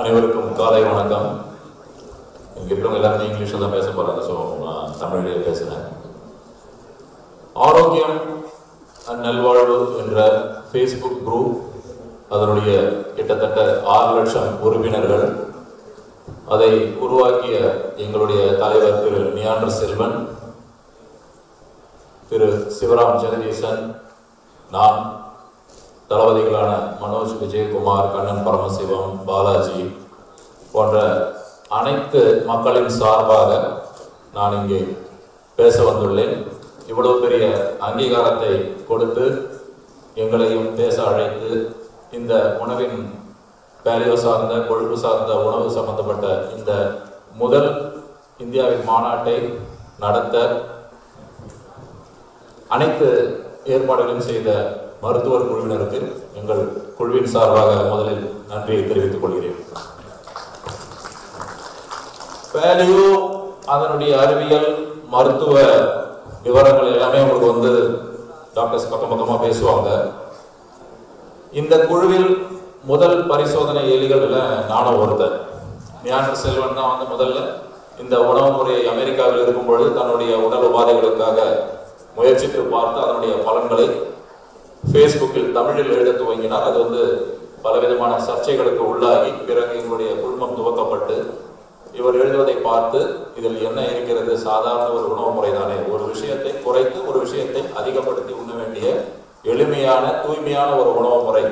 அனைவருக்கும் காலை வணக்கம். இங்கே இருக்கிறவங்க எல்லாருமே இங்கிலீஷில் தான் பேச போகிறாங்க. ஸோ நான் தமிழிலேயே பேசுகிறேன். ஆரோக்கியம் நல்வாழ்வு என்ற ஃபேஸ்புக் குரூப், அதனுடைய கிட்டத்தட்ட 6 லட்சம் உறுப்பினர்கள், அதை உருவாக்கிய எங்களுடைய தலைவர் திரு நியாண்டர் செல்வன், திரு சிவராம் ஜெகதீசன், நான், தளபதிகளான மனோஜ் விஜயகுமார், கண்ணன் பரமசிவம், பாலாஜி போன்ற அனைத்து மக்களின் சார்பாக நான் இங்கே பேச வந்துள்ளேன். இவ்வளவு பெரிய அங்கீகாரத்தை கொடுத்து எங்களையும் பேச அழைத்து இந்த உணவின் பேலியோ சார்ந்த, கொழுப்பு சார்ந்த உணவு சம்பந்தப்பட்ட இந்த முதல் இந்தியாவின் மாநாட்டை நடத்த அனைத்து ஏற்பாடுகளையும் செய்த மருத்துவர் குழுவினருக்கு எங்கள் குழுவின் சார்பாக முதலில் நன்றியை தெரிவித்துக் கொள்கிறேன். பேலியோ, அதனுடைய அறிவியல், மருத்துவ விவரங்கள் எல்லாமே உங்களுக்கு டாக்டர்ஸ் பக்கமாக பேசுவாங்க. இந்த குழுவில் முதல் பரிசோதனை எலிகள் நானும் ஒருத்தர். நியாண்டர் செல்வன் தான் முதல்ல இந்த உணவு முறையை அமெரிக்காவில் இருக்கும் பொழுது தன்னுடைய உடல் உபாதைகளுக்காக முயற்சித்து பார்த்து அதனுடைய பலன்களை ஃபேஸ்புக்கில் தமிழில் எழுத துவங்கினார். அது பலவிதமான சர்ச்சைகளுக்கு உள்ளாகி பிறகு எங்களுடைய குழுமம் துவக்கப்பட்டு இவர் எழுதுவதை பார்த்து இதில் என்ன இருக்கிறது, சாதாரண ஒரு உணவு முறை தானே, ஒரு விஷயத்தை குறைத்து ஒரு விஷயத்தை அதிகப்படுத்தி உண்ண வேண்டிய எளிமையான தூய்மையான ஒரு உணவு முறை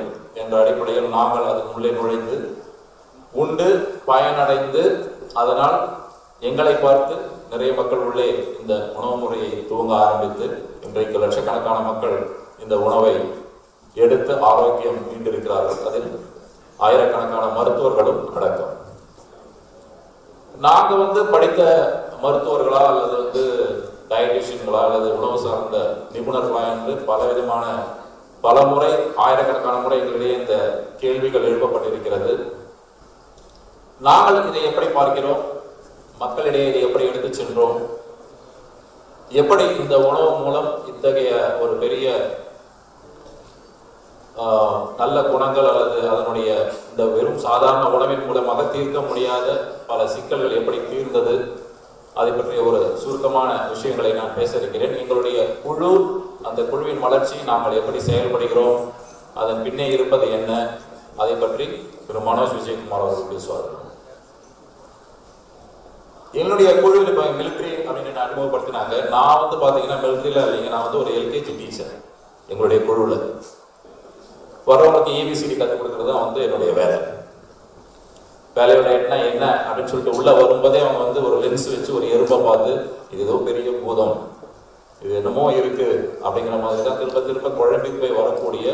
என்ற அடிப்படையில் நாங்கள் அதன் உள்ளே நுழைந்து உண்டு பயனடைந்து, அதனால் எங்களை பார்த்து நிறைய மக்கள் உள்ளே இந்த உணவு முறையை துவங்க ஆரம்பித்து இன்றைக்கு லட்சக்கணக்கான மக்கள் இந்த உணவை எடுத்து ஆரோக்கியம் மீண்டிருக்கிறார்கள். அதில் ஆயிரக்கணக்கான மருத்துவர்களும் அடக்கம். நாங்க படித்த மருத்துவர்களா அல்லது டயட்டிஷியன்களா அல்லது உணவு சார்ந்த நிபுணர்களா என்று பலவிதமான பல முறை, ஆயிரக்கணக்கான முறை எங்களிடையே இந்த கேள்விகள் எழுப்பப்பட்டிருக்கிறது. நாங்கள் இதை எப்படி பார்க்கிறோம், மக்களிடையே இதை எப்படி எடுத்து சென்றோம், எப்படி இந்த உணவு மூலம் இத்தகைய ஒரு பெரிய நல்ல குணங்கள் அல்லது அதனுடைய இந்த வெறும் சாதாரண உணவின் மூலமாக தீர்க்க முடியாத பல சிக்கல்கள் எப்படி தீர்ந்தது, அதை பற்றிய ஒரு சுருக்கமான விஷயங்களை நான் பேச இருக்கிறேன். எங்களுடைய குழு, அந்த குழுவின் வளர்ச்சி, நாங்கள் எப்படி செயல்படுகிறோம், அதன் பின்னே இருப்பது என்ன, அதை பற்றி திரு மனோஜ் விஜயகுமார் அவர்கள் பேசுவார்கள். என்னுடைய குழுவில் இப்போ மிலிட்ரி அப்படின்னு அறிமுகப்படுத்தினாங்க. நான் பார்த்தீங்கன்னா மிலிட்ரியில் இல்லைங்க, நான் ஒரு எல்கேஜி டீச்சர். எங்களுடைய குழுவில் வரவங்களுக்கு ஏபிசிடி கற்றுக் கொடுக்குறது தான் என்னுடைய வேலை. வேலையோட என்ன அப்படின்னு சொல்லிட்டு உள்ள வரும்போதே அவங்க ஒரு லென்ஸ் வச்சு ஒரு எறும்பை பார்த்து இது ஏதோ பெரிய பூதம், இது என்னமோ இருக்கு அப்படிங்கிற மாதிரி தான் திரும்ப திரும்ப குழம்பி போய் வரக்கூடிய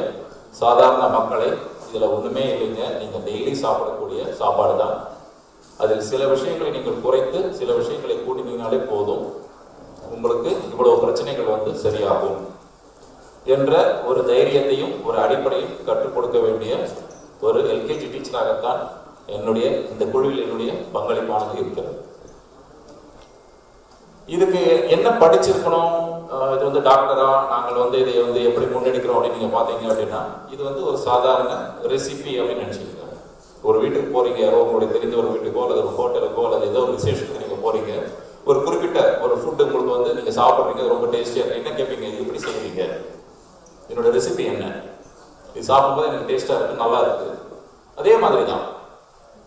சாதாரண மக்களை, இதில் ஒன்றுமே இல்லைங்க, நீங்கள் டெய்லி சாப்பிடக்கூடிய சாப்பாடு தான், அதில் சில விஷயங்களை நீங்கள் குறைத்து சில விஷயங்களை கூட்டினீங்கனாலே போதும், உங்களுக்கு இவ்வளவு பிரச்சனைகள் சரியாகும் என்ற ஒரு தைரியத்தையும் ஒரு அடிப்படையும் கற்றுக் கொடுக்க வேண்டிய ஒரு எல்கேஜி டீச்சராகத்தான் என்னுடைய இந்த குழுவில் என்னுடைய பங்களிப்பானது இருக்கிறது. இதுக்கு என்ன படிச்சிருக்கணும், இது டாக்டரா நாங்கள் இதை எப்படி முன்னெடுக்கிறோம் அப்படின்னு நீங்க பாத்தீங்க அப்படின்னா, இது ஒரு சாதாரண ரெசிபி அப்படின்னு நினைச்சுக்கோங்க. ஒரு வீட்டுக்கு போறீங்க, யாரோ உங்களுடைய தெரிஞ்ச ஒரு வீட்டுக்கோ அல்லது ஒரு ஹோட்டலுக்கோ அல்லது ஏதோ ஒரு விசேஷத்துக்கு நீங்க போறீங்க, ஒரு குறிப்பிட்ட ஒரு ஃபுட்டு உங்களுக்கு நீங்க சாப்பிட்றீங்க, ரொம்ப டேஸ்டியா இருக்கு, என்ன கேட்பீங்க, இது எப்படி செய்வீங்க, என்னோட ரெசிபி என்ன, இது சாப்பிடும்போது எனக்கு டேஸ்டா இருக்கு, நல்லா இருக்கு. அதே மாதிரி தான்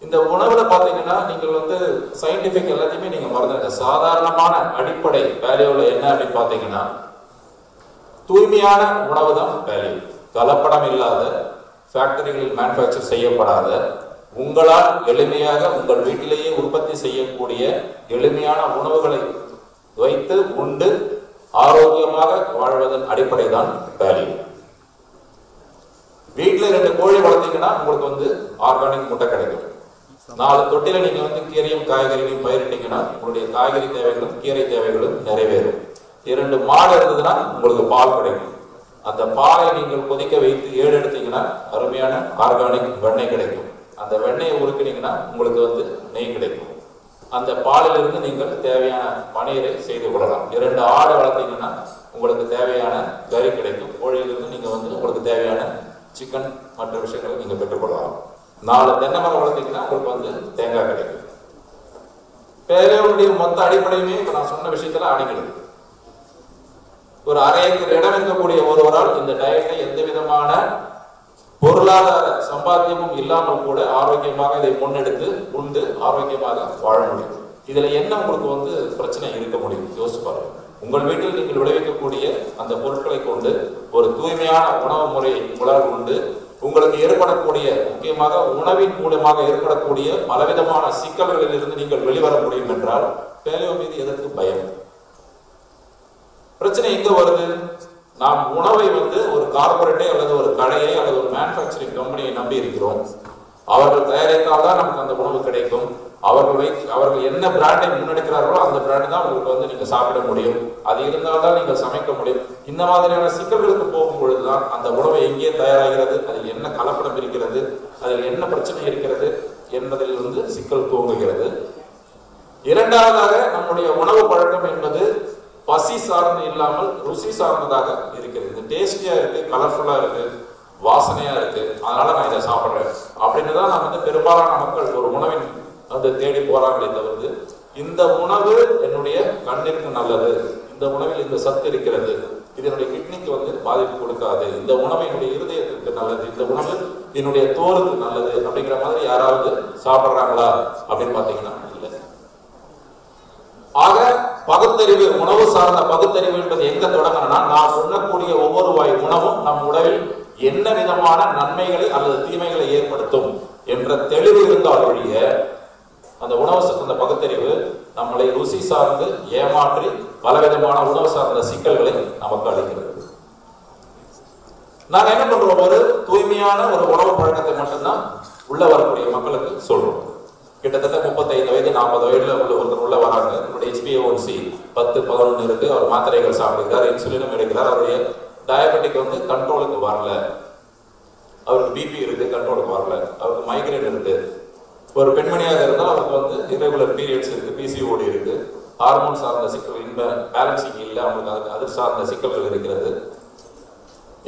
இந்த உணவுல பாத்தீங்கன்னா நீங்கள் சயின்டிபிக் எல்லாத்தையுமே நீங்க மறந்துடுங்க. சாதாரணமான அடிப்படை பேலியோல என்ன அப்படின்னு பாத்தீங்கன்னா, தூய்மையான உணவு தான் பேலியோ. கலப்படம் இல்லாத, ஃபேக்டரிகளில் மேனுஃபேக்சர் செய்யப்படாத, உங்களால் எளிமையாக உங்கள் வீட்டிலேயே உற்பத்தி செய்யக்கூடிய எளிமையான உணவுகளை வைத்து உண்டு ஆரோக்கியமாக வாழ்வதன் அடிப்படை தான் பேலியோ. வீட்டுல 2 கோழி வளர்த்தீங்கன்னா உங்களுக்கு ஆர்கானிக் முட்டை கிடைக்கும். 4 தொட்டில நீங்க கீரையும் காய்கறிகளையும் பயிரிட்டீங்கன்னா உங்களுடைய காய்கறி தேவைகளும் கீரை தேவைகளும் நிறைவேறும். 2 மாடு இருந்ததுன்னா உங்களுக்கு பால் கிடைக்கும். அந்த பாலை நீங்கள் கொதிக்க வைத்து 7 எடுத்தீங்கன்னா அருமையான ஆர்கானிக் வெண்ணெய் கிடைக்கும். அந்த வெண்ணெயை உருக்கினீங்கன்னா உங்களுக்கு நெய் கிடைக்கும். அந்த பாலிலிருந்து நீங்கள் தேவையான பனீரை செய்து கொள்ளலாம். 2 ஆடு வளர்த்தீங்கன்னா உங்களுக்கு தேவையான கறி கிடைக்கும். கோழியிலிருந்து நீங்க உங்களுக்கு தேவையான சிக்கன் மற்ற விஷயங்களை நீங்க பெற்றுக்கொள்ளலாம். 4 தென்னை மரம் வளர்த்தீங்கன்னா உங்களுக்கு வந்து தேங்காய் கிடைக்கும். பேலியோவுடைய மொத்த அடிப்படையுமே இப்ப நான் சொன்ன விஷயத்துல அடங்கிடுது. ஒரு 1/2 ஏக்கர் இடம் இருக்கக்கூடிய ஒருவரால் இந்த டயட்டை எந்த விதமான பொருளாதார சம்பாத்தியமும் இல்லாமல் கூட ஆரோக்கியமாக இதை முன்னெடுத்து உண்டு ஆரோக்கியமாக வாழ முடியும். இதுல என்ன உங்களுக்கு வந்து பிரச்சனை இருக்க முடியும்? யோசிச்சு பாருங்க. உங்கள் வீட்டில் நீங்கள் விளைவிக்கக்கூடிய அந்த பொருட்களை கொண்டு ஒரு தூய்மையான உணவு முறை உங்களால் உண்டு உங்களுக்கு ஏற்படக்கூடிய, முக்கியமாக உணவின் மூலமாக ஏற்படக்கூடிய பலவிதமான சிக்கல்களில் இருந்து நீங்கள் வெளிவர முடியும் என்றால் பேலியோ மீது எதற்கு பயம்? பிரச்சனை எங்க வருது? நாம் உணவை வந்து ஒரு கார்பரேட்டை அல்லது ஒரு கடையை அல்லது ஒரு மேனுஃபேக்சரிங் கம்பெனியை நம்பி இருக்கிறோம். அவர்கள் தயாரித்தால் தான் நமக்கு அந்த உணவு கிடைக்கும். அவர்கள் என்ன பிராண்டை முன்னெடுக்கிறார்களோ அந்த பிராண்ட் தான் உங்களுக்கு வந்து நீங்க சாப்பிட முடியும். அது இருந்தால் தான் நீங்கள் சமைக்க முடியும். இந்த மாதிரியான சிக்கல்களுக்கு போகும் பொழுதுதான் அந்த உணவை எங்கே தயாராகிறது, அதில் என்ன கலப்படம் இருக்கிறது, அதில் என்ன பிரச்சனை இருக்கிறது என்பதில் இருந்து சிக்கல் துவங்குகிறது. இரண்டாவதாக, நம்முடைய உணவு பழக்கம் என்பது பசி சார்ந்து இல்லாமல் ருசி சார்ந்ததாக இருக்கிறது. இது டேஸ்டியா இருக்கு, கலர்ஃபுல்லா இருக்கு, வாசனையா இருக்கு, அதனால நான் இதை சாப்பிட்றேன் அப்படின்னு தான் நான் வந்து பெரும்பாலான மக்கள் ஒரு உணவின் வந்து தேடி போறாங்களே தவிர்த்து, இந்த உணவு என்னுடைய கண்ணிற்கு நல்லது, இந்த உணவில் இந்த சத்து இருக்கிறது, இது என்னுடைய கிட்னிக்கு வந்து பாதிப்பு கொடுக்காது, இந்த உணவு என்னுடைய இருதயத்திற்கு நல்லது, இந்த உணவு என்னுடைய தோலுக்கு நல்லது அப்படிங்கிற மாதிரி யாராவது சாப்பிட்றாங்களா அப்படின்னு பாத்தீங்கன்னா இல்லை. ஆக பகுத்தறிவு, உணவு சார்ந்த பகுத்தறிவு என்பது எங்க தொடங்கணும்னா, நாம் உண்ணக்கூடிய ஒவ்வொரு வாய் உணவும் நம் உடலில் என்ன விதமான நன்மைகளை அல்லது தீமைகளை ஏற்படுத்தும் என்ற தெளிவு இருந்தால் ஒழிய அந்த உணவு சார்ந்த பகுத்தறிவு நம்மளை ருசி சார்ந்து ஏமாற்றி பலவிதமான உணவு சார்ந்த சிக்கல்களை நமக்கு அளிக்கிறது. நாங்க என்ன பண்றோம்? ஒரு தூய்மையான ஒரு உணவு பழக்கத்தை மட்டும்தான் உள்ள வரக்கூடிய மக்களுக்கு சொல்றோம். கிட்டத்தட்ட 35 வயது 40 வயதுல உள்ள ஒருத்தர் உள்ள வராங்க. நம்மளுடைய HbA1c 10-11 இருக்கு. அவர் மாத்திரைகள் சாப்பிடுகிறார், இன்சுலினும் எடுக்கிறார். அவருடைய டயபெட்டிக் வந்து கண்ட்ரோலுக்கு வரல, அவருக்கு பிபி இருக்கு, கண்ட்ரோலுக்கு வரல, அவருக்கு மைக்ரேன் இருக்கு. ஒரு பெண்மணியாக இருந்தால் அவருக்கு வந்து இரகுலர் பீரியட்ஸ் இருக்கு, பிசிஓடி இருக்கு, ஹார்மோன் சார்ந்த சிக்கல், இந்த பேலன்சிங் இல்லை, அவங்களுக்கு அது சார்ந்த சிக்கல்கள் இருக்கிறது.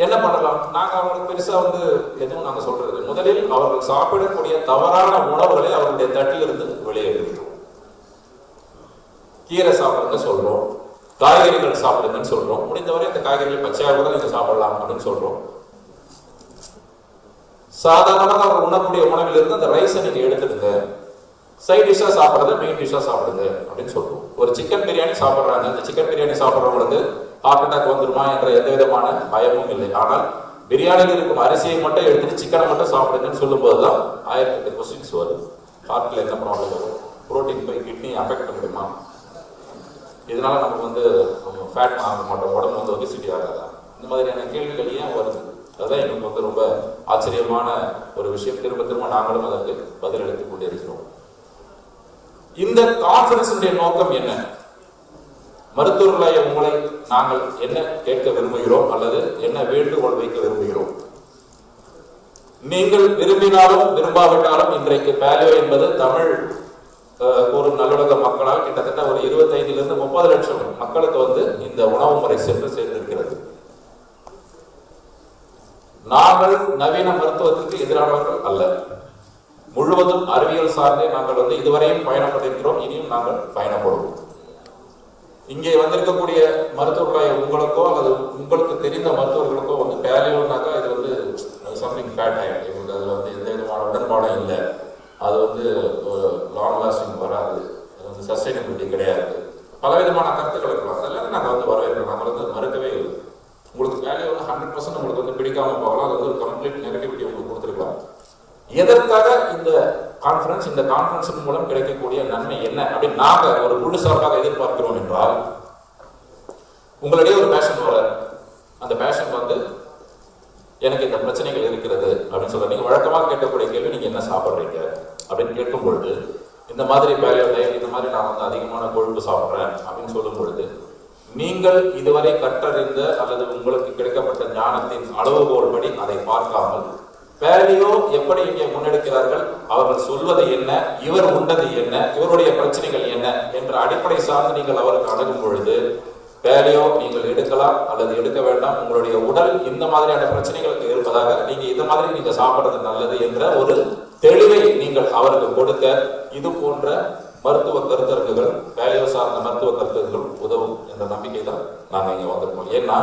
என்ன பண்ணலாம்? நாங்க அவங்களுக்கு பெருசா வந்து எதுவும் நாங்க சொல்றது, முதலில் அவர்கள் சாப்பிடக்கூடிய தவறான உணவுகளை அவர்களுடைய தட்டிலிருந்து வெளியேற்றுகிறோம். கீரை சாப்பிடுங்க சொல்றோம், காய்கறிகள் சாப்பிடுங்கன்னு சொல்றோம். முடிந்தவரை இந்த காய்கறிகள் பச்சையாக கூட நீங்க சாப்பிடலாம் அப்படின்னு சொல்றோம். சாதாரணமாக அவர் உண்ணக்கூடிய உணவில் இருந்து அந்த ரைஸை நீங்க எடுத்துடுங்க, சைட் டிஷ்ஷா சாப்பிடுறது மெயின் டிஷ்ஷா சாப்பிடுங்க அப்படின்னு சொல்றோம். ஒரு சிக்கன் பிரியாணி சாப்பிடுறாங்க, அந்த சிக்கன் பிரியாணி சாப்பிடுறவங்களுக்கு ஹார்ட் அட்டாக் வந்துருமா என்ற எந்த விதமான பயமும் இல்லை. ஆனால் பிரியாணியில் இருக்கும் அரிசியை மட்டும் எடுத்துட்டு சிக்கனை மட்டும் சாப்பிடுங்கன்னு சொல்லும் போதுதான் 1008 கொஸ்டின்ஸ் வருது. ஹார்ட்ல என்ன ப்ராப்ளம் வரும், புரோட்டீன் போய் கிட்னி அஃபெக்ட் பண்ணிடுமா, இதனால நமக்கு வந்து ஃபேட் ஆக மாட்டோம், உடம்பு வந்து ஒபிசிட்டி ஆகாதா, இந்த மாதிரியான கேள்விகள் ஏன் வருது? அதுதான் எங்களுக்கு வந்து ரொம்ப ஆச்சரியமான ஒரு விஷயம். திரும்ப திரும்ப நாங்களும் அதற்கு பதிலளித்துக் கொண்டிருக்கிறோம். இந்த கான்ஃபரன்ஸுடைய நோக்கம் என்ன? மருத்துவர்களாய உங்களை நாங்கள் என்ன கேட்க விரும்புகிறோம் அல்லது என்ன வேண்டுகோள் வைக்க விரும்புகிறோம்? நீங்கள் விரும்பினாலும் விரும்பாவிட்டாலும் இன்றைக்கு பேலியோ என்பது தமிழ் கூறும் நல்லுலக மக்களால் கிட்டத்தட்ட ஒரு 25 to 30 லட்சம் மக்களுக்கு வந்து இந்த உணவு முறை சென்று சேர்ந்திருக்கிறது. நாங்கள் நவீன மருத்துவத்திற்கு எதிரானவர்கள் அல்ல, முழுவதும் அறிவியல் சார்ந்தே நாங்கள் வந்து இதுவரையும் பயணப்பட்டிருக்கிறோம், இனியும் நாங்கள் பயணப்படுவோம். இங்கே வந்திருக்கக்கூடிய மருத்துவர்களாய உங்களுக்கோ அல்லது உங்களுக்கு தெரிந்த மருத்துவர்களுக்கோ வந்து பேலியோனாக்கா இது வந்து சம்திங் ஃபேட் ஆயிடும், இவங்களுக்கு அதில் வந்து எந்த விதமான உடன்பாடும் இல்லை, அது வந்து லாங் லாஸ்டிங் வராது, அது வந்து சஸ்டைனபிலிட்டி கிடையாது, பலவிதமான கருத்துக்கள் இருக்கலாம். அதெல்லாம் நாங்கள் வந்து வரவேற்கிறோம், நாங்கள் வந்து மறுக்கவே இல்லை. உங்களுக்கு பேலியோ வந்து 100% உங்களுக்கு வந்து பிடிக்காம போகலாம், அது வந்து ஒரு கம்ப்ளீட் நெகட்டிவிட்டி உங்களுக்கு கொடுத்துருக்கலாம். எதற்காக இந்த கான்ஃபரன்ஸ், இந்த கான்ஃபரன்ஸ் மூலம் கிடைக்கக்கூடிய நன்மை என்ன அப்படின்னு நாங்க ஒரு குழு சார்பாக எதிர்பார்க்கிறோம் என்றால், உங்களுடைய ஒரு பேஷன் வர, அந்த பேஷன் வந்து எனக்கு இந்த பிரச்சனைகள் இருக்கிறது அப்படின்னு சொல்ற, நீங்க வழக்கமாக கேட்கக்கூடிய கேள்வி நீங்க என்ன சாப்பிட்றீங்க அப்படின்னு கேட்கும் பொழுது, இந்த மாதிரி பேலியோ டயட், இந்த மாதிரி நான் வந்து அதிகமான கொழுப்பு சாப்பிட்றேன் அப்படின்னு சொல்லும் பொழுது, நீங்கள் இதுவரை கற்றறிந்த அல்லது உங்களுக்கு கிடைக்கப்பட்ட ஞானத்தின் அளவுகோல் படி அதை பார்க்காமல் பேலியோ எப்படி இங்கே முன்னெடுக்கிறார்கள், அவர்கள் சொல்வது என்ன, இவர் உண்டது என்ன, இவருடைய பிரச்சனைகள் என்ன என்ற அடிப்படை சார்ந்து நீங்கள் அவருக்கு அணுகும் பொழுது, பேலியோ நீங்கள் எடுக்கலாம் அல்லது எடுக்க வேண்டாம், உங்களுடைய உடல் இந்த மாதிரியான பிரச்சனைகளுக்கு இருப்பதாக, நீங்க இந்த மாதிரி நீங்க சாப்பிடுறது நல்லது என்ற ஒரு தெளிவை நீங்கள் அவருக்கு கொடுக்க இது போன்ற மருத்துவ கருத்தரங்குகள், வேலையோ சார்ந்த மருத்துவ கருத்தரங்குகள் உதவும் என்ற நம்பிக்கை தான் நாங்கள் இங்கே வந்திருக்கோம். ஏன்னா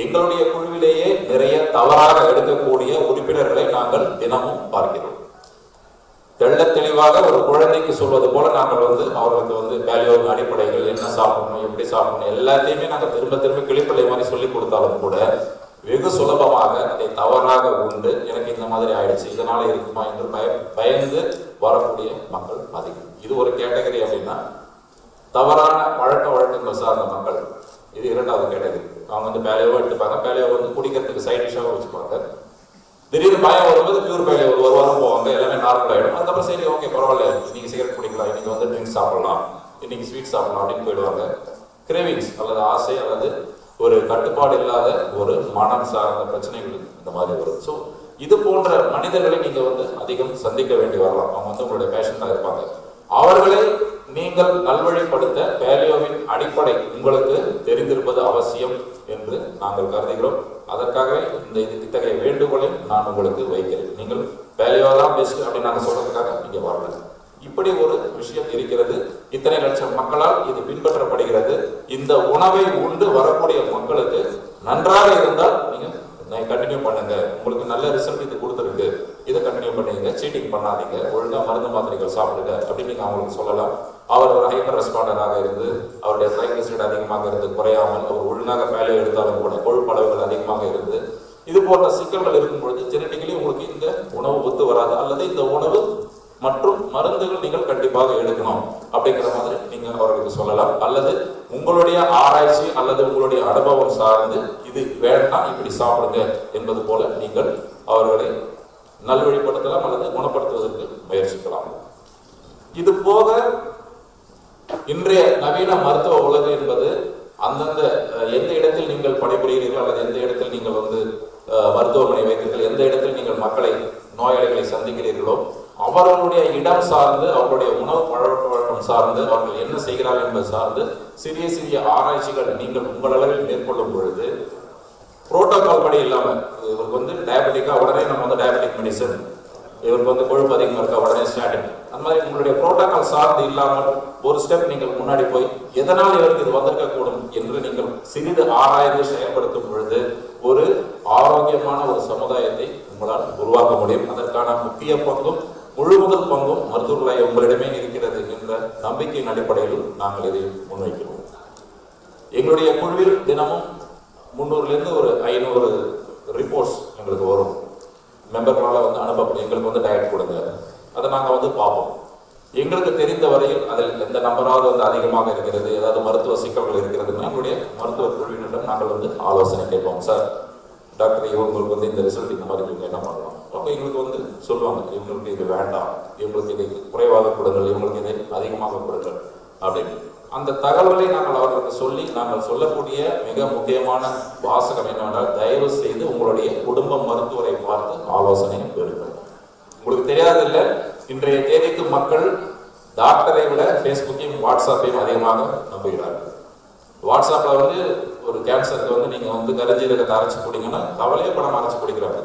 எங்களுடைய குழுவிலேயே நிறைய தவறாக எடுக்கக்கூடிய உறுப்பினர்களை நாங்கள் தினமும் பார்க்கிறோம். தெள்ள தெளிவாக ஒரு குழந்தைக்கு சொல்வது போல நாங்கள் அவர்களுக்கு வேல்யூ அடிப்படைகள், என்ன சாப்பிடணும், எப்படி சாப்பிடணும், எல்லாத்தையுமே நாங்கள் திரும்ப திரும்ப கிளிப்பிள்ளை மாதிரி சொல்லி கொடுத்தாலும் கூட வெகு சுலபமாக அதை தவறாக உண்டு, எனக்கு இந்த மாதிரி ஆயிடுச்சு, இதனால இருக்குமா என்று பயந்து வரக்கூடிய மக்கள் அதிகம். இது ஒரு கேட்டகரி. அப்படின்னா தவறான பழக்க வழக்கங்கள் சார்ந்த மக்கள், இது இரண்டாவது கேட்டகரி. அவங்க பேலியோவா எடுத்துப்பாங்க, பேலியோ குடிக்கிறதுக்கு சைட் டிஷ்ஷாக வச்சுப்பாங்க. திடீர்னு பயம் வரும்போது பியூர் பேலியோ ஒரு வாரம் போவாங்க, எல்லாமே நார்மல் ஆகிடும். அதுக்கப்புறம் சரி ஓகே பரவாயில்ல, இன்னைக்கு சிகரெட் குடிக்கலாம், இன்னைக்கு ட்ரிங்க்ஸ் சாப்பிடலாம், இன்னைக்கு ஸ்வீட் சாப்பிடலாம் அப்படின்னு போயிடுவாங்க. கிரேவிங்ஸ் அல்லது ஆசை அல்லது ஒரு கட்டுப்பாடு இல்லாத ஒரு மனம் சார்ந்த பிரச்சனைகள் இந்த மாதிரி வரும். ஸோ இது போன்ற மனிதர்களை நீங்க அதிகம் சந்திக்க வேண்டி வரலாம். அவங்க உங்களுடைய பேஷண்டாக இருப்பாங்க. அவர்களை நீங்கள் நல்வழிப்படுத்த பேலியோவின் அடிப்படை உங்களுக்கு தெரிந்திருப்பது அவசியம் என்று நாங்கள் கருதுகிறோம். அதற்காகவே இத்தகைய வேண்டுகோளை நான் உங்களுக்கு வைக்கிறேன். நீங்கள் பேலியோ தான் பெஸ்ட் அப்படின்னு நாங்கள் சொல்றதுக்காக நீங்க வரல. இப்படி ஒரு விஷயம் இருக்கிறது. இத்தனை லட்சம் மக்களால் இது பின்பற்றப்படுகிறது. இந்த உணவை உண்டு வரக்கூடிய மக்களுக்கு நன்றாக இருந்தால் நீங்க கண்டினியூ பண்ணுங்க. உங்களுக்கு நல்ல ரிசல்ட் இது கொடுத்துருக்கு, இதை கண்டினியூ பண்ணுங்க, சீட்டிங் பண்ணாதீங்க, ஒழுங்கா மருந்து மாத்திரைகள் சாப்பிடுங்க அப்படின்னு நீங்க அவங்களுக்கு சொல்லலாம். அவர் ஒரு ஹைப்பர் ரெஸ்பாண்டராக இருந்து அவருடைய ட்ரைக்ளிசரைட் அதிகமாக இருந்து குறையாமல் அவர் ஒழுங்காக பேலியோ எடுத்தாலும் கூட கொழுப்பளவுகள் அதிகமாக இருந்து இது போன்ற சிக்கல்கள் இருக்கும் பொழுது ஜெனட்டிக்கலி உங்களுக்கு இந்த உணவு ஒத்து வராது, அல்லது இந்த உணவு மற்றும் மருந்துகள் நீங்கள் கண்டிப்பாக எடுக்கணும் அப்படிங்கிற மாதிரி நீங்க அவர்களுக்கு சொல்லலாம். அல்லது உங்களுடைய ஆராய்ச்சி அல்லது உங்களுடைய அனுபவம் சார்ந்து இது வேண்டாம் இப்படி சாப்பிடுங்க என்பது போல நீங்கள் அவர்களை நல்வழிப்படுத்தலாம் அல்லது குணப்படுத்துவதற்கு முயற்சிக்கலாம். இது போக இன்றைய நவீன மருத்துவ உலகு என்பது அந்தந்த எந்த இடத்தில் நீங்கள் பணிபுரிகிறீர்கள் அல்லது எந்த இடத்தில் நீங்கள் மருத்துவமனை வைக்கிறீர்கள், எந்த இடத்தில் நீங்கள் மக்களை நோயாளிகளை சந்திக்கிறீர்களோ அவர்களுடைய இடம் சார்ந்து அவர்களுடைய உணவு பழக்க வழக்கம் சார்ந்து அவர்கள் என்ன செய்கிறார்கள் என்பது சார்ந்து சிறிய சிறிய ஆராய்ச்சிகள் நீங்கள் உங்கள் அளவில் மேற்கொள்ளும் பொழுது புரோட்டோகால் படி இல்லாமல் இவருக்கு டயபெட்டிக்கா உடனே நம்ம டயபெட்டிக் மெடிசன், இவருக்கு கொழுப்பு அதிகமாக இருக்கா உடனே ஸ்டாட்டின், அந்த மாதிரி உங்களுடைய புரோட்டோகால் சார்ந்து இல்லாமல் ஒரு ஸ்டெப் நீங்கள் முன்னாடி போய் எதனால் இவருக்கு இது வந்திருக்கக்கூடும் என்று நீங்கள் சிறிது ஆராய்ந்து செயல்படுத்தும் பொழுது ஒரு ஆரோக்கியமான ஒரு சமுதாயத்தை உங்களால் உருவாக்க முடியும். அதற்கான முக்கிய பங்கும் முழுமுதல் பங்கும் மருத்துவர்களாய் உங்களிடமே இருக்கிறது என்ற நம்பிக்கையின் அடிப்படையில் நாங்கள் இதை முன்வைக்கிறோம். எங்களுடைய குழுவில் தினமும் 300 ஒரு 500 ரிப்போர்ட்ஸ் எங்களுக்கு வரும். மெம்பர்களால் அனுப்பப்படும். எங்களுக்கு டயட் கொடுங்க, அதை நாங்கள் பார்ப்போம். எங்களுக்கு தெரிந்த வரையில் அதில் எந்த நம்பராவது அதிகமாக இருக்கிறது, ஏதாவது மருத்துவ சிக்கல்கள் இருக்கிறதுன்னா எங்களுடைய மருத்துவ குழுவினரிடம் நாங்கள் ஆலோசனை கேட்போம். சார் டாக்டர் இவங்களுக்கு இந்த ரிசல்ட் இந்த மாதிரி இவங்க என்ன பண்ணலாம், அப்போ எங்களுக்கு சொல்லுவாங்க இவங்களுக்கு இது வேண்டாம், இவங்களுக்கு இதை குறைவாக கொடுங்கள், இவங்களுக்கு இதை அதிகமாக கொடுங்கள் அப்படின்னு. அந்த தகவலை நாங்கள் அவர்களுக்கு சொல்லி நாங்கள் சொல்லக்கூடிய மிக முக்கியமான வாசகம் என்னவென்றால் தயவு செய்து உங்களுடைய குடும்ப மருத்துவரை பார்த்து ஆலோசனை பெறுங்கள். உங்களுக்கு தெரியாதில்லை, இன்றைய தேதிக்கு மக்கள் டாக்டரை விட ஃபேஸ்புக்கையும் வாட்ஸ்அப்பையும் அதிகமாக நம்புகிறார்கள். வாட்ஸ்அப்பில் ஒரு கேன்சருக்கு நீங்கள் கருஞ்சீரகத்தை அரைச்சி குடிங்கன்னா கவலையே படம் அரைச்சி குடிக்கிறாங்க.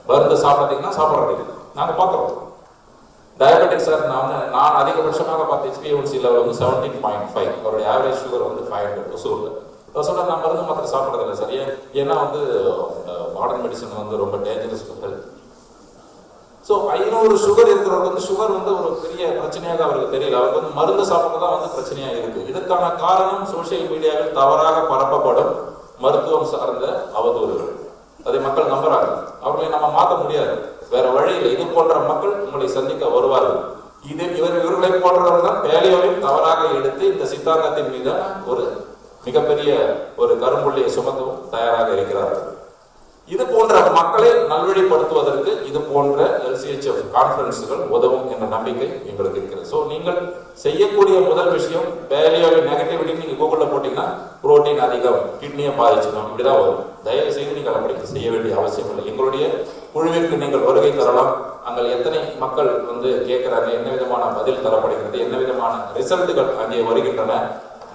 மருந்து சாப்பிட்றீங்கன்னா சாப்பிட்றீங்க. நாங்கள் பார்க்குறோம். டயபெட்டிக் சார் நான் அதிகபட்சமாக பார்த்த HbA1c லெவல் 17.5, அவருடைய ஆவரேஜ் சுகர் 500 ஒசூரில். சொல்ல நான் மருந்து மாத்திரை சாப்பிட்றதில்லை சார், ஏன்னா மாடர்ன் மெடிசன் ரொம்ப டேஞ்சரஸ் ஹெல்த். ஸோ 500 சுகர் இருக்கிறவருக்கு சுகர் ஒரு பெரிய பிரச்சனையாக அவருக்கு தெரியல. அவருக்கு மருந்து சாப்பிட்றதான் பிரச்சனையாக இருக்கு. இதற்கான காரணம் சோசியல் மீடியாவில் தவறாக பரப்பப்படும் மருத்துவம் சார்ந்த அவதூறுகள். அதை மக்கள் நம்புறாங்க. அவர்களை நம்ம மாற்ற முடியாது, வேற வழியில். இது போன்ற மக்கள் உங்களை சந்திக்க வருவார்கள். இவர்களை போன்றவர்கள் தான் பேலியோவில் தவறாக எடுத்து இந்த சித்தாந்தத்தின் மீது ஒரு மிகப்பெரிய ஒரு கரும்புள்ளியை சுமக்கவும் தயாராக இருக்கிறார்கள். இது போன்ற மக்களை நல்வழிப்படுத்துவதற்கு இது போன்ற LCHF கான்ஃபரன்ஸுகள் உதவும் என்ற நம்பிக்கை எங்களுக்கு இருக்கிறது. ஸோ நீங்கள் செய்யக்கூடிய முதல் விஷயம் பேலியோவின் நெகட்டிவிட்டி. நீங்க கூகுளில் போட்டீங்கன்னா புரோட்டீன் அதிகம், கிட்னியை பாதிச்சிடும், இப்படிதான் வரும். தயவு செய்து நீங்கள் அப்படி செய்ய வேண்டிய அவசியம் இல்லை. எங்களுடைய குழுவிற்கு நீங்கள் வருகை தரலாம். அங்கே எத்தனை மக்கள் கேட்கிறாங்க, என்ன விதமான பதில் தரப்படுகிறது, என்ன விதமான ரிசல்ட்டுகள் அங்கே வருகின்றன,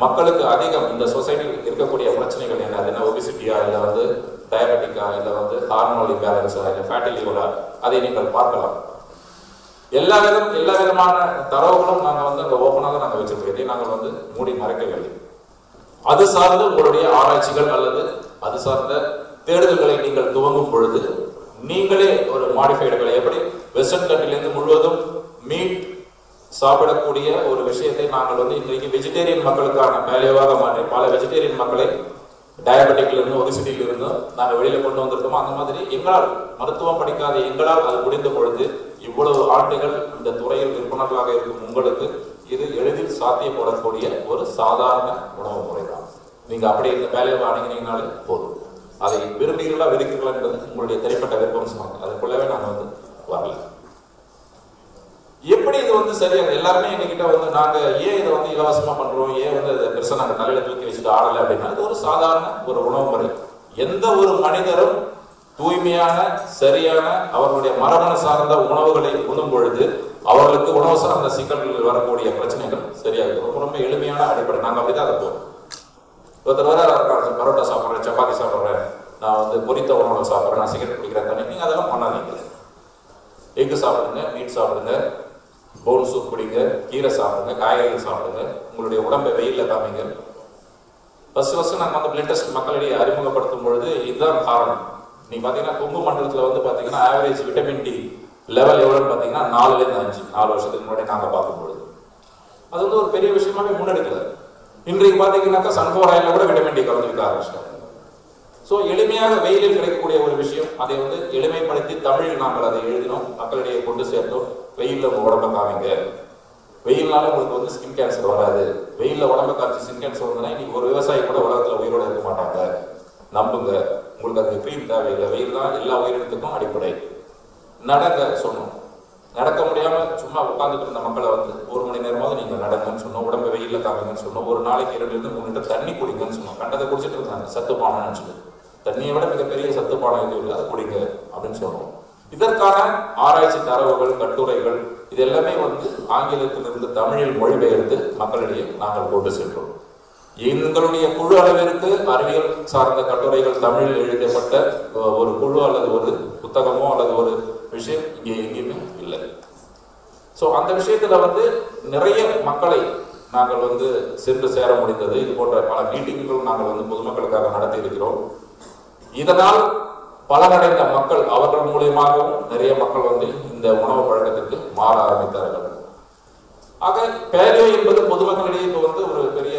மக்களுக்கு அதிகம் இந்த சொசைட்டியில் இருக்கக்கூடிய பிரச்சனைகள் என்ன, அது என்ன ஒபிசிட்டியா, இல்லை டயபெட்டிக்கா, இல்லை ஹார்மோனல் இம்பேலன்ஸா, இல்லை ஃபேட்டி லிவரா, அதை நீங்கள் பார்க்கலாம். எல்லா விதமான தரவுகளும் நாங்கள் வந்து அங்கே ஓப்பனாக நாங்கள் வச்சிருக்கோம். நாங்கள் வந்து மூடி மறைக்கவில்லை. அது சார்ந்து உங்களுடைய ஆராய்ச்சிகள் அல்லது அது சார்ந்த தேடுதல்களை நீங்கள் துவங்கும் பொழுது நீங்களே ஒரு மாடிஃபைடுகளை எப்படி வெஸ்டர்ன் கண்ட்ரிலேருந்து முழுவதும் மீட் சாப்பிடக்கூடிய ஒரு விஷயத்தை நாங்கள் வந்து இன்றைக்கு வெஜிடேரியன் மக்களுக்கான வேலையாக மாற்றி பல வெஜிடேரியன் மக்களை டயபெட்டிக்ல இருந்து ஒபிசிட்டியில இருந்தும் நாங்கள் வெளியில கொண்டு வந்திருக்கோம். அந்த மாதிரி எங்களால் மருத்துவம் படிக்காத எங்களால் அது முடிந்த பொழுது இவ்வளவு ஆண்டுகள் இந்த துறையில் விற்பனர்களாக இருக்கும் உங்களுக்கு இது எளிதில் சாத்தியப்படக்கூடிய ஒரு சாதாரண உணவு முறை தான். நீங்க அப்படி இந்த வேலையை அணுகினீங்கனாலே போதும். அதை விரும்புகிறீர்களா வெறுக்கிறீர்களா என்பது உங்களுடைய தனிப்பட்ட விருப்பம் சொன்னாங்க. அதுக்குள்ளவே நாங்கள் வந்து வரல. எப்படி இது வந்து சரியாக எல்லாருமே எங்ககிட்ட வந்து நாங்க ஏன் இதை வந்து இலவசமா பண்றோம், ஏன் வந்து பெருசா நாங்க தலையில தூக்கி வச்சுட்டு ஆடலை அப்படின்னா இது ஒரு சாதாரண ஒரு உணவு முறை. எந்த ஒரு மனிதரும் தூய்மையான சரியான அவர்களுடைய மரபணு சார்ந்த உணவுகளை உண்ணும் பொழுது அவர்களுக்கு உணவு சார்ந்த சிக்கல்களில் வரக்கூடிய பிரச்சனைகள் சரியாகும். ரொம்ப ரொம்ப எளிமையான அடிப்படை. நாங்கள் அப்படிதான் அதை போறோம். ஒருத்தர் வர பரோட்டா சாப்பிட்றேன், சப்பாத்தி சாப்பிட்றேன், நான் வந்து பொரித்த உணவு சாப்பிட்றேன், நான் சிகரெட் குடிக்கிறேன் தானே, நீங்க அதெல்லாம் பண்ணாதீங்க. எக்கு சாப்பிடுங்க, மீட் சாப்பிடுங்க, போன் சூப் குடிங்க, கீரை சாப்பிடுங்க, காய்கறிகள் சாப்பிடுங்க, உங்களுடைய உடம்பை வெயில்ல காமிங்க. ஃபர்ஸ்ட் நாங்கள் வந்து பிளட் டெஸ்ட் மக்களிடையே அறிமுகப்படுத்தும் பொழுது இதுதான் காரணம். நீங்க பாத்தீங்கன்னா கொங்கு மண்டலத்துல வந்து பாத்தீங்கன்னா ஆவரேஜ் விட்டமின் டி லெவல் எவ்வளவுன்னு பாத்தீங்கன்னா 4 வருஷத்துக்கு முன்னாடி நாங்க பார்க்கும்பொழுது அது வந்து ஒரு பெரிய விஷயமாவே முன்னெடுக்கல. இன்றைக்கு பாத்தீங்கன்னாக்கா சன்ஃபிளவர் ஆயில்ல கூட விட்டமின் டி கலந்துக்க ஆரம்பிச்சிட்டாங்க. ஸோ எளிமையாக வெயிலில் கிடைக்கக்கூடிய ஒரு விஷயம், அதை வந்து எளிமைப்படுத்தி தமிழில் நாங்கள் அதை எழுதினோம், மக்களிடையே கொண்டு சேர்த்தோம். வெயிலில் உங்க உடம்பை காமிங்க, வெயில்னால உங்களுக்கு வந்து ஸ்கின் கேன்சர் வராது, வெயிலில் உடம்பை காய்ச்சி ஸ்கின் கேன்சர் வந்ததுன்னா இன்னைக்கு ஒரு விவசாயி கூட உலகத்தில் உயிரோடு இருக்க மாட்டாங்க, நம்புங்க, உங்களுக்கு அதுக்கு க்ரீம் தேவையில்லை, வெயில் தான் எல்லா உயிரினத்துக்கும் அடிப்படை. நடங்க சொன்னோம். நடக்க முடியாம சும்மா உட்கார்ந்துட்டு இருந்த மக்களை வந்து 1 மணி நேரமாவது நீங்க நடங்கன்னு சொன்னோம், உடம்பை வெயில காமிங்கன்னு சொன்னோம், ஒரு நாளைக்கு 2-3 லிட்டர் தண்ணி குடிங்கன்னு சொன்னோம். கண்டதை குடிச்சிட்டு இருந்தாங்க, சத்து பானம் நினைச்சிட்டு, தண்ணியை விட மிகப்பெரிய சத்து பானம் எதுவும் இல்லை, அதை குடிங்க அப்படின்னு சொல்றோம். இதற்கான ஆராய்ச்சி தரவுகள், கட்டுரைகள் இது எல்லாமே வந்து ஆங்கிலத்திலிருந்து தமிழில் மொழிபெயர்த்து மக்களிடையே நாங்கள் கொண்டு சென்றோம். எங்களுடைய குழு அளவிற்கு அறிவியல் சார்ந்த கட்டுரைகள் தமிழில் எழுதப்பட்ட ஒரு குழு அல்லது ஒரு புத்தகமோ அல்லது ஒரு விஷயம் இங்கே எங்கேயுமே இல்லை. ஸோ அந்த விஷயத்துல வந்து நிறைய மக்களை நாங்கள் வந்து சென்று சேர முடிந்தது. இது போன்ற பல மீட்டிங்குகளும் நாங்கள் வந்து பொதுமக்களுக்காக நடத்தி இருக்கிறோம். இதனால் பலனடைந்த மக்கள் அவர்கள் மூலியமாகவும் நிறைய மக்கள் வந்து இந்த உணவு பழக்கத்திற்கு மாற ஆரம்பித்தார்கள். ஆக பேலியோ என்பது பொதுமக்களிடையே இப்போ வந்து ஒரு பெரிய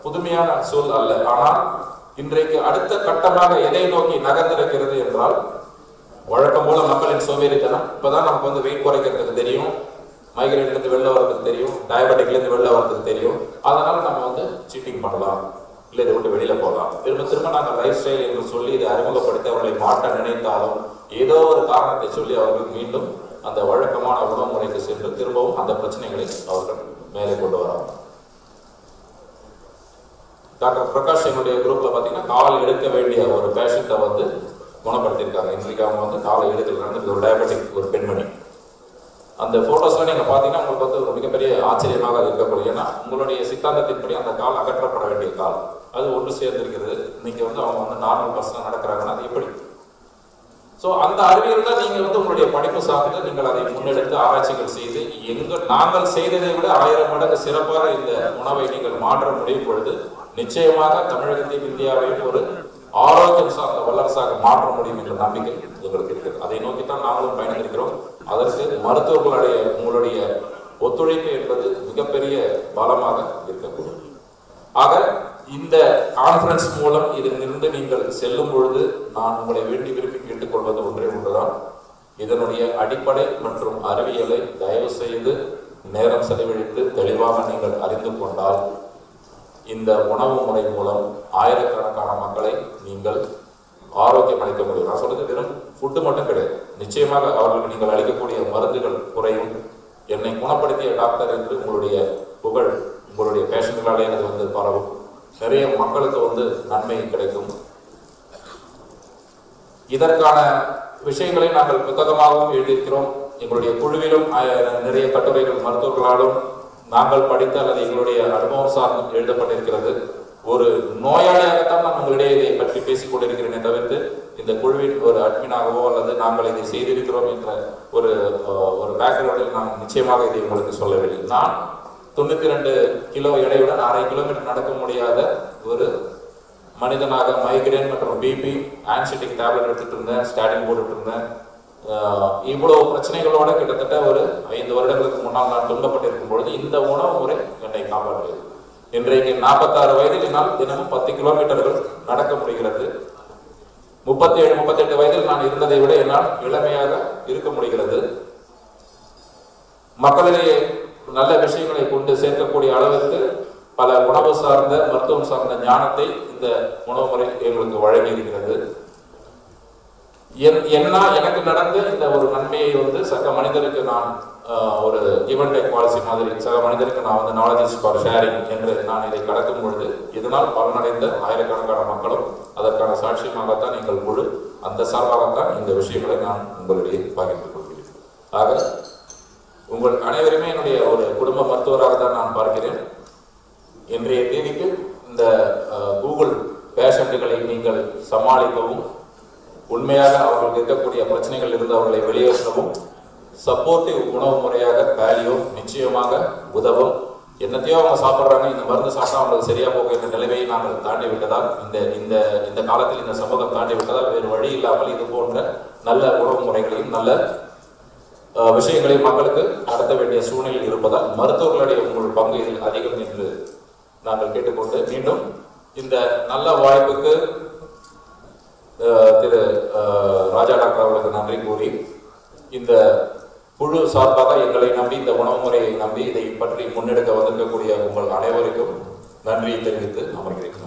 புதுமையான சொல் அல்ல. ஆனால் இன்றைக்கு அடுத்த கட்டமாக எதை நோக்கி நகர்ந்திருக்கிறது என்றால், வழக்கம் போல மக்களின் சோம்பேறித்தனம். இப்பதான் நமக்கு வந்து வெயிட் குறைக்கிறதுக்கு தெரியும், மைக்ரேன்ல இருந்து வெளில வரதுக்கு தெரியும், டயபெட்டிக்ல இருந்து வெளில வரதுக்கு தெரியும், அதனால நம்ம வந்து சீட்டிங் பண்ணலாம், இல்லை இதை விட்டு வெளியில போகலாம். திரும்ப நாங்கள் லைஃப் ஸ்டைல் என்று சொல்லி இதை அறிமுகப்படுத்தி அவர்களை மாற்ற நினைத்தாலும் ஏதோ ஒரு காரணத்தை சொல்லி அவர்கள் மீண்டும் அந்த வழக்கமான உணவு முறைக்கு சென்று திரும்பவும் அந்த பிரச்சனைகளை அவர்கள் மேலே கொண்டு வராங்க. டாக்டர் பிரகாஷ் என்னுடைய குரூப்ல பாத்தீங்கன்னா கால் எடுக்க வேண்டிய ஒரு பேஷண்ட்டை வந்து குணப்படுத்தியிருக்காங்க. இன்றைக்கு அவங்க வந்து காலை எடுக்கல, நடந்துட்டு ஒரு டயபெட்டிக் ஒரு பெண்மணி. அந்த போட்டோஸ்லாம் நீங்க பாத்தீங்கன்னா உங்களுக்கு வந்து ஒரு மிகப்பெரிய ஆச்சரியமாக இருக்கக்கூடிய, ஏன்னா உங்களுடைய சித்தாந்தத்தின்படி அந்த கால் அகற்றப்பட வேண்டிய கால் அது ஒன்று சேர்ந்திருக்கிறது. இன்னைக்கு வந்து அவங்க வந்து நார்மல் பர்சனாக நடக்கிறாங்கன்னா அது எப்படி? ஸோ அந்த அறிவியல் தான் நீங்க வந்து உங்களுடைய படிப்பு சார்ந்து நீங்கள் அதை முன்னெடுத்து ஆராய்ச்சிகள் செய்து நாங்கள் செய்ததை விட 1000 மடங்கு சிறப்பாக இந்த உணவை நீங்கள் மாற்ற முடியும் பொழுது நிச்சயமாக தமிழகத்தையும் இந்தியாவையும் ஒரு ஆரோக்கியம் சார்ந்த வல்லரசாக மாற்ற முடியும் என்ற நம்பிக்கை எங்களுக்கு இருக்கிறது. அதை நோக்கித்தான் நாங்களும் பயணிக்கிறோம். அதற்கு மருத்துவர்களுடைய உங்களுடைய ஒத்துழைப்பு என்பது மிகப்பெரிய பலமாக இருக்கக்கூடும். ஆக இந்த கான்ஃபரன்ஸ் மூலம் இதிலிருந்து நீங்கள் செல்லும் பொழுது நான் உங்களை வேண்டி விரும்பி கேட்டுக்கொள்வது ஒன்றுதான், இதனுடைய அடிப்படை மற்றும் அறிவியலை தயவு செய்து நேரம் செலவழித்து தெளிவாக நீங்கள் அறிந்து கொண்டால் இந்த உணவு முறை மூலம் ஆயிரக்கணக்கான மக்களை நீங்கள் ஆரோக்கியம் அளிக்க முடியும். நான் சொல்றது வெறும் ஃபுட்டு மட்டும் கிடையாது, நிச்சயமாக அவர்களுக்கு நீங்கள் அளிக்கக்கூடிய மருந்துகள் குறையும். என்னை குணப்படுத்திய டாக்டர் என்று உங்களுடைய புகழ் உங்களுடைய பேஷண்ட்களாலே அது வந்து பரவும். நிறைய மக்களுக்கு வந்து நன்மை கிடைக்கும். இதற்கான விஷயங்களை நாங்கள் புத்தகமாகவும் எழுதியிருக்கிறோம். எங்களுடைய குழுவிலும் நிறைய கட்டுரைகள் மருத்துவர்களாலும் நாங்கள் படித்த அல்லது எங்களுடைய அனுபவம் சார்ந்தும் எழுதப்பட்டிருக்கிறது. ஒரு நோயாளியாகத்தான் நான் உங்களிடையே இதை பற்றி பேசிக் கொண்டிருக்கிறேனே தவிர்த்து இந்த குழுவின் ஒரு அட்மினாகவோ அல்லது நாங்கள் இதை செய்திருக்கிறோம் என்ற ஒரு ஒரு பேக்ரவுண்டில் நான் நிச்சயமாக இதை உங்களுக்கு சொல்லவில்லை. நான் 92 கிலோ எடையுடன் 1/2 கிலோமீட்டர் நடக்க முடியாத ஒரு மனிதனாக மைக்ரேன் மற்றும் பிபி ஆன்சிட்டிக் டேப்லெட் எடுத்துட்டு இருந்தேன், ஸ்டாட்டின் போட்டுட்டு இருந்தேன். இவ்வளவு பிரச்சனைகளோட கிட்டத்தட்ட ஒரு 5 வருடங்களுக்கு முன்னால் நான் துன்பப்பட்டிருக்கும் பொழுது இந்த உணவு முறை என்னை காப்பாற்றியது. இன்றைக்கு 46 வயதில் என்னால் தினமும் 10 கிலோமீட்டர்கள் நடக்க முடிகிறது. 37-38 வயதில் நான் இருந்ததை விட என்னால் இளமையாக இருக்க முடிகிறது. மக்களிடையே நல்ல விஷயங்களை கொண்டு சேர்க்கக்கூடிய அளவிற்கு பல உணவு சார்ந்த மருத்துவம் சார்ந்த ஞானத்தை இந்த உணவு முறை எங்களுக்கு வழங்கி இருக்கிறது. எனக்கு நடந்த இந்த ஒரு நன்மையை சக மனிதருக்கு நான் ஒரு கிவ் அண்ட் டேக் பாலிசி மாதிரி சக மனிதருக்கு நான் நாலேஜ் ஃபார் ஷேரிங் என்று நான் இதை கடக்கும் பொழுது இதனால் பலனடைந்த ஆயிரக்கணக்கான மக்களும் அதற்கான சாட்சியமாகத்தான் எங்கள் குழு, அந்த சார்பாகத்தான் இந்த விஷயங்களை நான் உங்களிடையே பகிர்ந்து கொள்கிறேன். ஆக உங்கள் அனைவருமே என்னுடைய ஒரு குடும்ப மருத்துவராக தான் நான் பார்க்கிறேன். இன்றைய தேதிக்கு இந்த கூகுள் பேஷண்ட்டுகளை நீங்கள் சமாளிக்கவும், உண்மையாக அவர்களுக்கு இருக்கக்கூடிய பிரச்சனைகள் இருந்து அவர்களை வெளியேற்றவும் சப்போர்ட்டிவ் உணவு முறையாக பேலியோ நிச்சயமாக உதவும். என்னத்தையோ அவங்க சாப்பிட்றாங்க, இந்த மருந்து சாப்பிட்டா அவங்களுக்கு சரியா போகும் என்ற நிலைமையை நாங்கள் தாண்டி விட்டதால், இந்த காலத்தில் இந்த சமூகம் தாண்டி விட்டதால் வேறு வழி இல்லாமல் இது போன்ற நல்ல உணவு முறைகளையும் நல்ல விஷயங்களையும் மக்களுக்கு நடத்த வேண்டிய சூழ்நிலையில் இருப்பதால் மருத்துவர்களுடைய உங்கள் பங்கு இதில் அதிகம் என்று நாங்கள் கேட்டுக்கொண்டு மீண்டும் இந்த நல்ல வாய்ப்புக்கு திரு ராஜா டாக்டர் அவர்களுக்கு நன்றி கூறி, இந்த குழு சார்பாக எங்களை நம்பி இந்த உணவு முறையை நம்பி இதை பற்றி முன்னெடுக்க வந்திருக்கக்கூடிய உங்கள் அனைவருக்கும் நன்றியை தெரிவித்து அமர்கிறேன்.